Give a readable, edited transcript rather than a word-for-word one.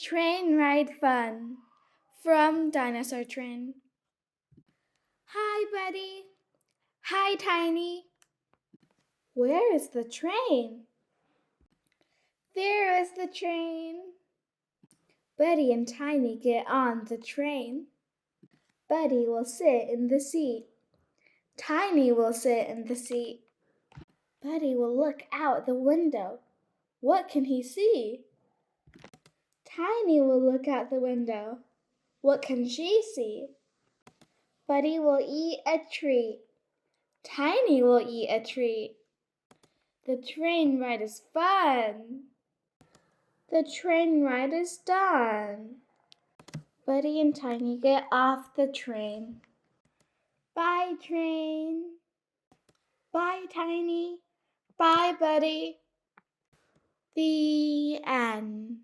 Train ride fun from Dinosaur Train. Hi, Buddy. Hi, Tiny. Where is the train? There is the train. Buddy and Tiny get on the train. Buddy will sit in the seat. Tiny will sit in the seat. Buddy will look out the window. What can he see? Tiny will look out the window. What can she see? Buddy will eat a treat. Tiny will eat a treat. The train ride is fun. The train ride is done. Buddy and Tiny get off the train. Bye, train. Bye, Tiny. Bye, Buddy. The end.